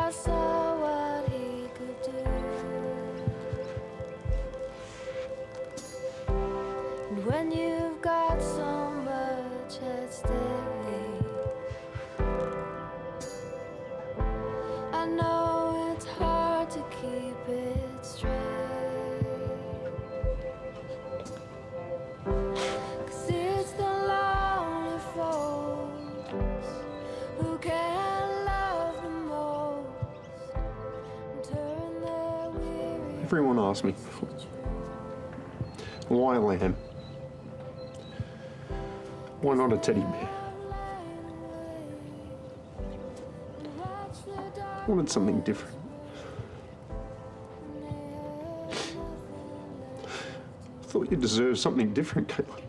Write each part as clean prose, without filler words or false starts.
I saw what he could do. And when you've got so much at stake, I know it's hard to keep it straight. 'Cause it's the lonely folks who can love the most and turn their weary. Everyone asks me before, why a lamb? Why not a teddy bear? I wanted something different. I thought you deserved something different, Caitlin.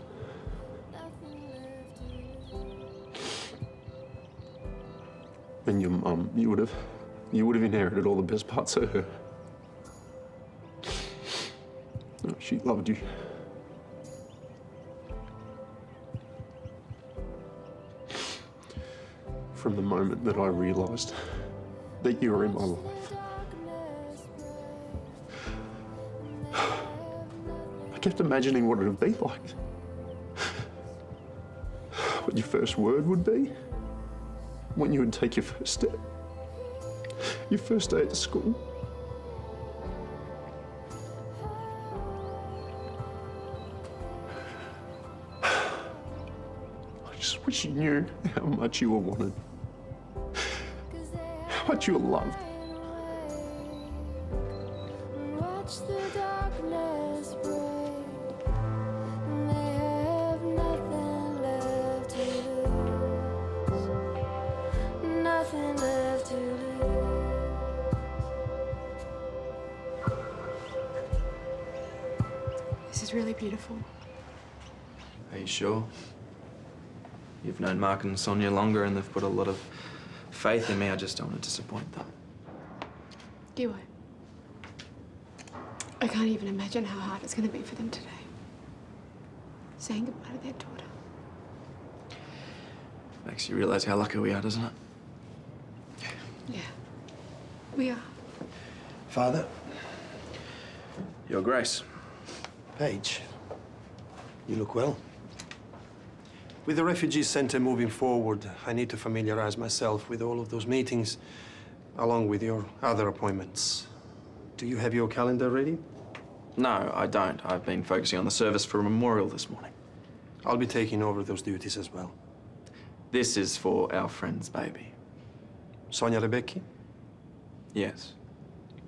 And your mum, you would have inherited all the best parts of her. Oh, she loved you. From the moment that I realised that you were in my life, I kept imagining what it would be like. What your first word would be, when you would take your first step, your first day at school. I just wish you knew how much you were wanted, how much you were loved. Watch the darkness break, and they have nothing left to lose. Nothing left to lose. This is really beautiful. Are you sure? You've known Mark and Sonya longer and they've put a lot of faith in me. I just don't want to disappoint them. You won't. I can't even imagine how hard it's going to be for them today. Saying goodbye to their daughter. Makes you realise how lucky we are, doesn't it? Yeah. We are. Father? Your Grace. Paige, you look well. With the refugee centre moving forward, I need to familiarise myself with all of those meetings, along with your other appointments. Do you have your calendar ready? No, I don't. I've been focusing on the service for a memorial this morning. I'll be taking over those duties as well. This is for our friend's baby. Sonya Rebekchi? Yes.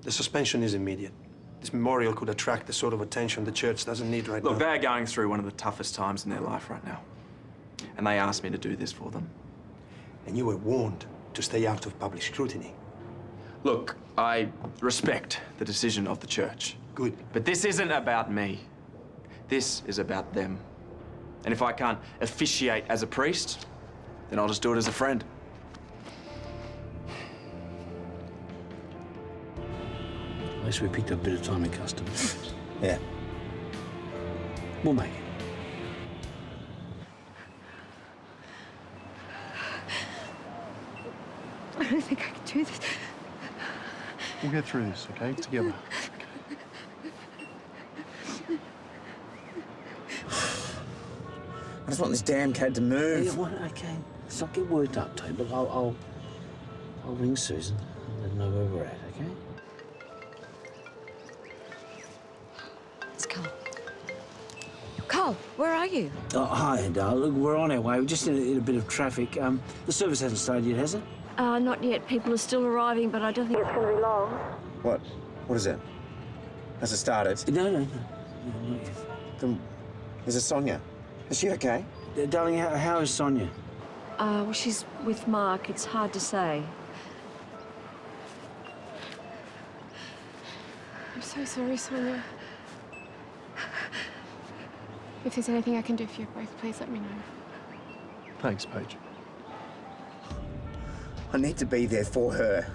The suspension is immediate. This memorial could attract the sort of attention the church doesn't need right now. Look, they're going through one of the toughest times in their life right now. And they asked me to do this for them. And you were warned to stay out of public scrutiny. Look, I respect the decision of the church. Good. But this isn't about me. This is about them. And if I can't officiate as a priest, then I'll just do it as a friend. At least we picked up a bit of time in customs. Yeah. We'll make it. I don't think I can do this. We'll get through this, okay? Together. I just want this damn cad to move. Yeah, well, okay. Let's not get worked up, Toad. Look, I'll ring Susan and let her know where we're at, okay? It's Karl. Karl, where are you? Oh, hi, darling. Look, we're on our way. We're just in a bit of traffic. The service hasn't started yet, has it? Not yet. People are still arriving, but I don't think it's going to be long. What? What is it? Has it started? No, not yet. Then, is it Sonya? Is she okay? Darling, how is Sonya? Well, she's with Mark. It's hard to say. I'm so sorry, Sonya. If there's anything I can do for you both, please let me know. Thanks, Paige. I need to be there for her.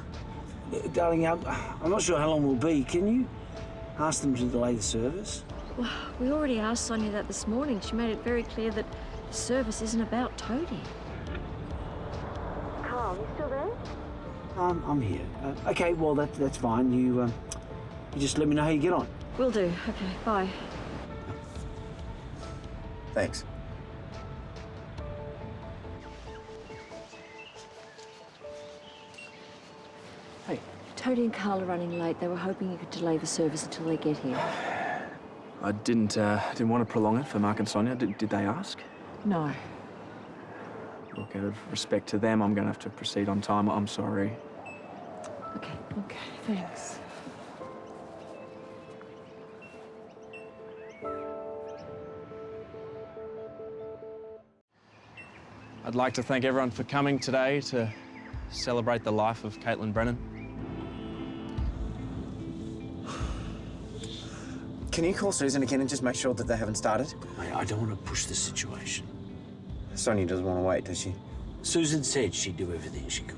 Darling, I'm not sure how long we'll be. Can you ask them to delay the service? Well, we already asked Sonya that this morning. She made it very clear that the service isn't about Toadie. Karl, you still there? I'm here. Okay, well, that's fine. You just let me know how you get on. Will do. Okay, bye. Thanks. Hey. Toadie and Carl are running late. They were hoping you could delay the service until they get here. I didn't want to prolong it for Mark and Sonya. Did they ask? No. Look, out of respect to them, I'm going to have to proceed on time. I'm sorry. Okay, thanks. I'd like to thank everyone for coming today to celebrate the life of Caitlin Brennan. Can you call Susan again and just make sure that they haven't started? I don't want to push the situation. Sonya doesn't want to wait, does she? Susan said she'd do everything she could.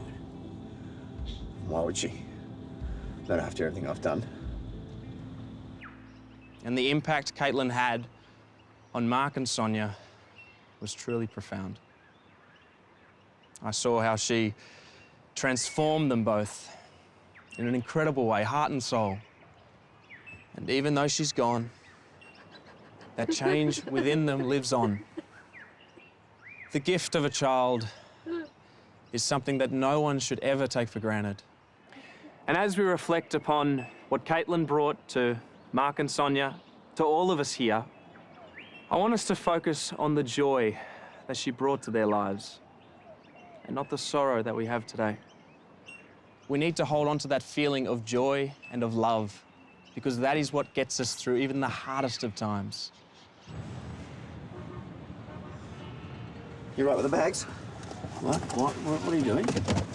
Why would she? Not after everything I've done. And the impact Caitlin had on Mark and Sonya was truly profound. I saw how she transformed them both in an incredible way, heart and soul. And even though she's gone, that change within them lives on. The gift of a child is something that no one should ever take for granted. And as we reflect upon what Caitlin brought to Mark and Sonya, to all of us here, I want us to focus on the joy that she brought to their lives and not the sorrow that we have today. We need to hold on to that feeling of joy and of love, because that is what gets us through even the hardest of times. You right with the bags? What are you doing?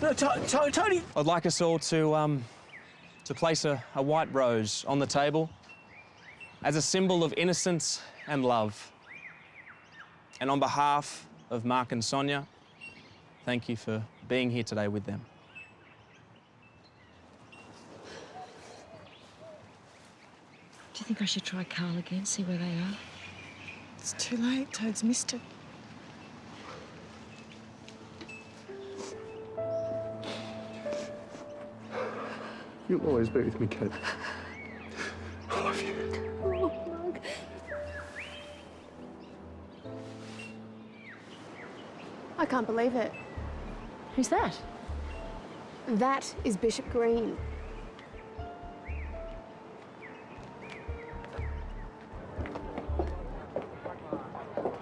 No, Toadie! I'd like us all to place a white rose on the table as a symbol of innocence and love. And on behalf of Mark and Sonya, thank you for being here today with them. Do you think I should try Karl again, see where they are? It's too late. Toad's missed it. You'll always be with me, Kate. I love you. I can't believe it. Who's that? That is Bishop Green.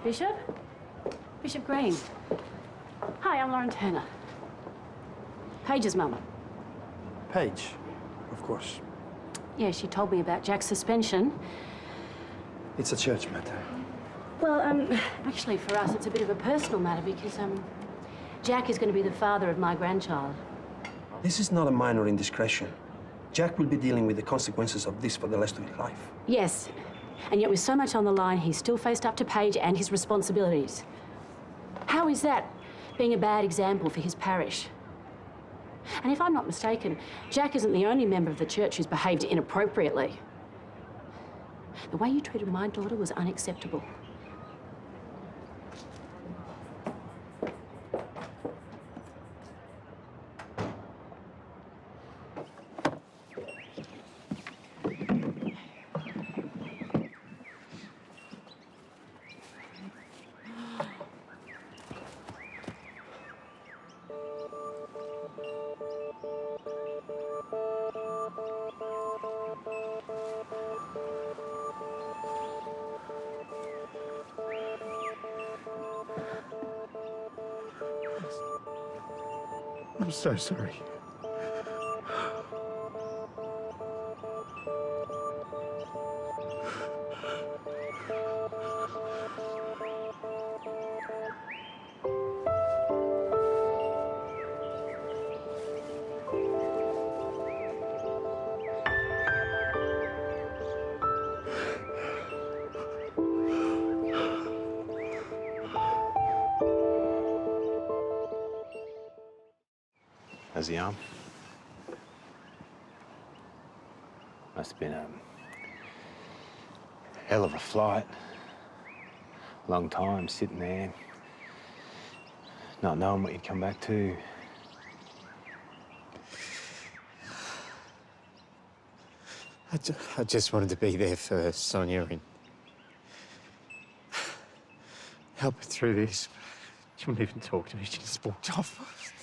Bishop? Bishop Green. Hi, I'm Lauren Turner. Paige's mum. Paige, of course. Yeah, she told me about Jack's suspension. It's a church matter. Well, actually for us it's a bit of a personal matter because, Jack is going to be the father of my grandchild. This is not a minor indiscretion. Jack will be dealing with the consequences of this for the rest of his life. Yes, and yet with so much on the line, he's still faced up to Paige and his responsibilities. How is that being a bad example for his parish? And if I'm not mistaken, Jack isn't the only member of the church who's behaved inappropriately. The way you treated my daughter was unacceptable. I'm so sorry. How's the arm? Must have been a hell of a flight. Long time sitting there, not knowing what you'd come back to. I just wanted to be there for Sonya and help her through this. She wouldn't even talk to me. She just walked off.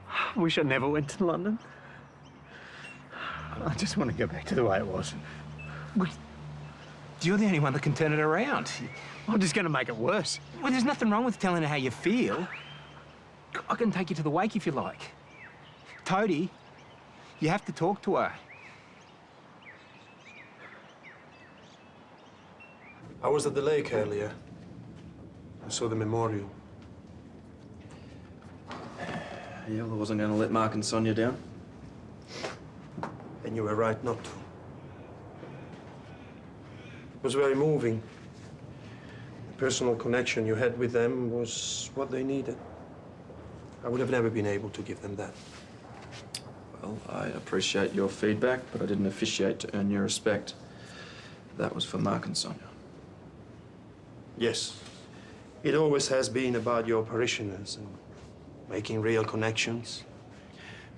I wish I never went to London. I just want to go back to the way it was. You're the only one that can turn it around. I'm just going to make it worse. Well, there's nothing wrong with telling her how you feel. I can take you to the wake if you like. Toadie, you have to talk to her. I was at the lake earlier. I saw the memorial. Yeah, well, I wasn't going to let Mark and Sonya down. And you were right not to. It was very moving. The personal connection you had with them was what they needed. I would have never been able to give them that. Well, I appreciate your feedback, but I didn't officiate to earn your respect. That was for Mark and Sonya. Yes. It always has been about your parishioners and making real connections,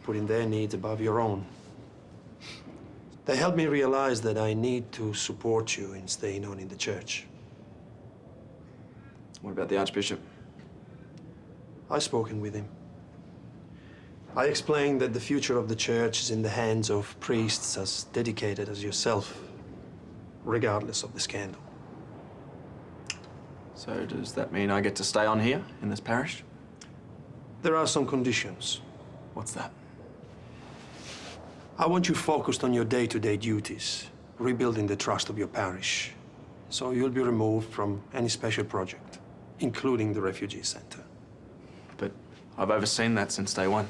putting their needs above your own. They helped me realize that I need to support you in staying on in the church. What about the Archbishop? I've spoken with him. I explained that the future of the church is in the hands of priests as dedicated as yourself, regardless of the scandal. So does that mean I get to stay on here in this parish? There are some conditions. What's that? I want you focused on your day-to-day duties, rebuilding the trust of your parish. So you'll be removed from any special project, including the refugee center. But I've overseen that since day one.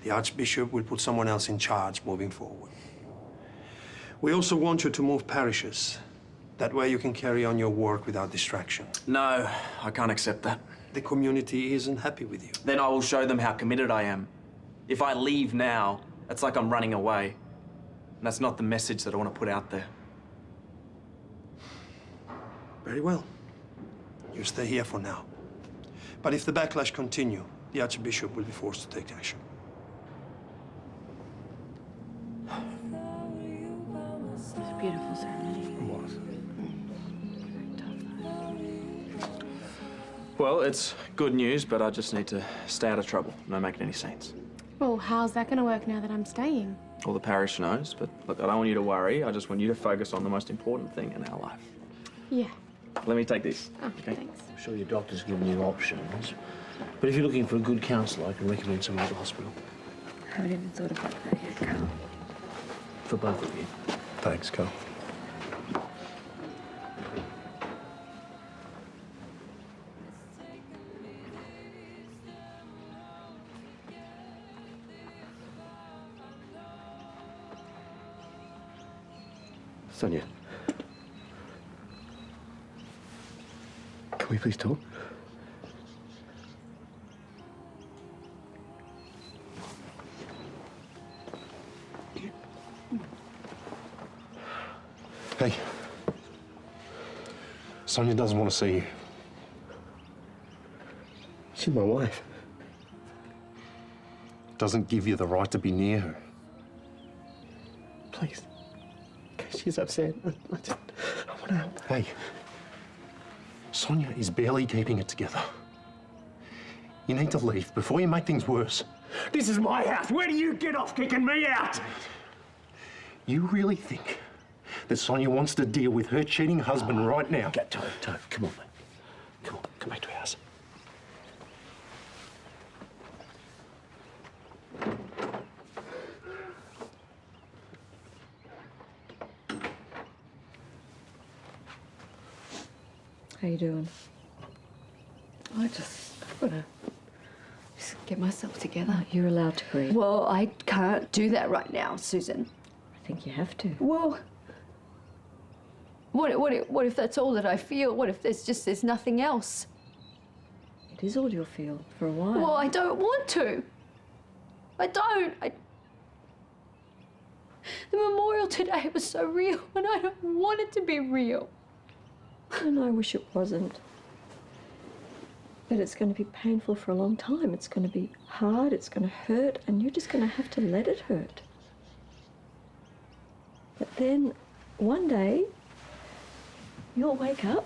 The Archbishop will put someone else in charge moving forward. We also want you to move parishes. That way you can carry on your work without distraction. No, I can't accept that. The community isn't happy with you. Then I will show them how committed I am. If I leave now, it's like I'm running away. And that's not the message that I want to put out there. Very well. You stay here for now. But if the backlash continue, the Archbishop will be forced to take action. It was a beautiful ceremony. It was. Well, it's good news, but I just need to stay out of trouble. No making any scenes. Well, how's that going to work now that I'm staying? All the parish knows, but look, I don't want you to worry. I just want you to focus on the most important thing in our life. Yeah. Let me take this. Oh, Okay. thanks. I'm sure your doctor's given you options. But if you're looking for a good counsellor, I can recommend someone at the hospital. I haven't even thought about that yet, Karl. For both of you. Thanks, Karl. Sonya. Can we please talk? Hey. Sonya doesn't want to see you. She's my wife. Doesn't give you the right to be near her. Please. She's upset. I want to help. Hey. Sonya is barely keeping it together. You need to leave before you make things worse. This is my house. Where do you get off kicking me out? You really think that Sonya wants to deal with her cheating husband right now? Get Toad, come on, mate. Come on, come back to our house. How you doing? I've got to Just get myself together. You're allowed to grieve. Well, I can't do that right now, Susan. I think you have to. Well, what if that's all that I feel? What if there's nothing else? It is all you'll feel for a while. Well, I don't want to. I don't. The memorial today was so real, and I don't want it to be real. And I wish it wasn't. But it's going to be painful for a long time. It's going to be hard, it's going to hurt, and you're just going to have to let it hurt. But then, one day, you'll wake up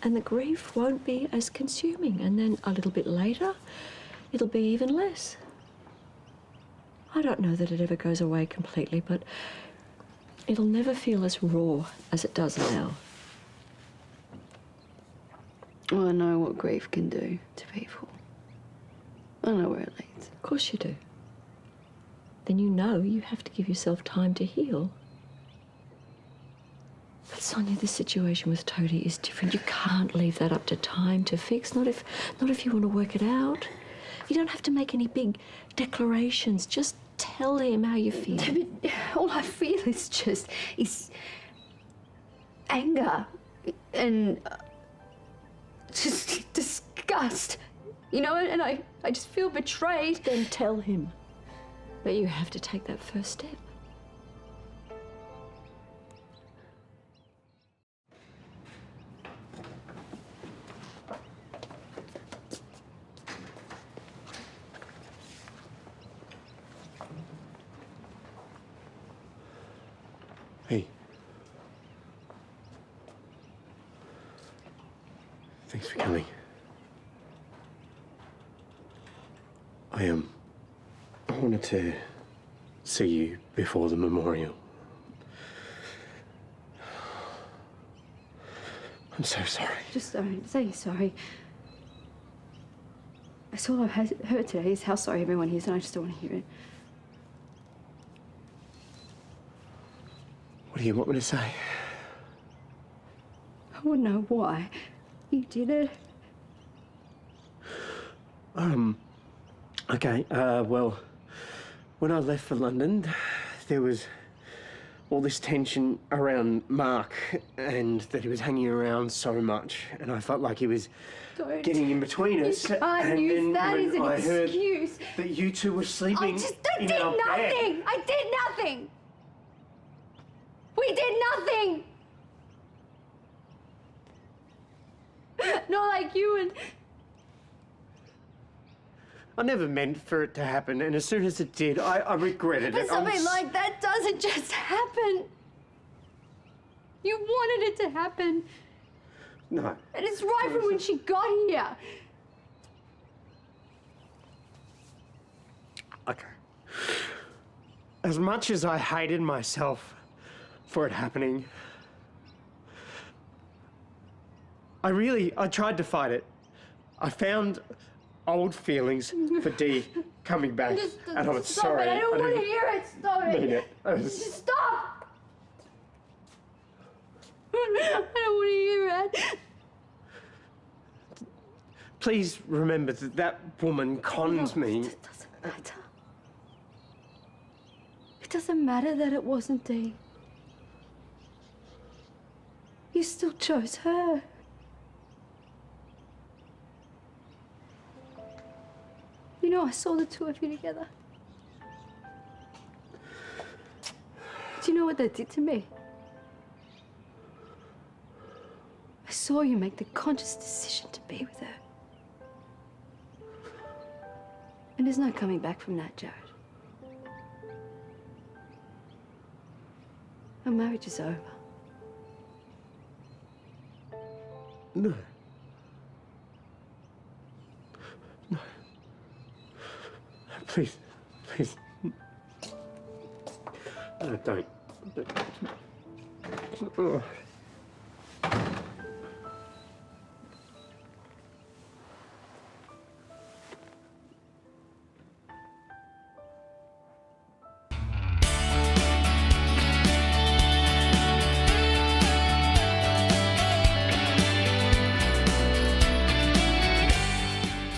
and the grief won't be as consuming. And then a little bit later, it'll be even less. I don't know that it ever goes away completely, but it'll never feel as raw as it does now. Well, I know what grief can do to people. I know where it leads. Of course you do. Then you know you have to give yourself time to heal. But Sonya, this situation with Toadie is different. You can't leave that up to time to fix. Not if you want to work it out. You don't have to make any big declarations. Just tell him how you feel. But all I feel is anger and just disgust. You know, and I just feel betrayed. Then tell him. But you have to take that first step. Hey. Thanks for coming. I wanted to see you before the memorial. I'm so sorry. Just don't say you're sorry. That's all I've heard today is how sorry everyone is, and I just don't want to hear it. What do you want me to say? I want to know why you did it. Okay, well, when I left for London, there was all this tension around Mark and that he was hanging around so much, and I felt like he was getting in between us. You can't use that as an I heard excuse. that you two were sleeping in our bed. I did nothing. We did nothing. Not like you and... I never meant for it to happen, and as soon as it did, I regretted it. But something like that doesn't just happen. You wanted it to happen. No. And it's right from when she got here. Okay. As much as I hated myself for it happening, I tried to fight it. I found old feelings for Dee coming back, and I'm sorry. Stop it, I don't want to hear it. Stop it. Mean it. Just stop. I don't want to hear it. Please remember that that woman conned me. It doesn't matter. It doesn't matter that it wasn't Dee. You still chose her. You know, I saw the two of you together. Do you know what that did to me? I saw you make the conscious decision to be with her. And there's no coming back from that, Jarrod. Our marriage is over. No. No. Please. Please. No, don't.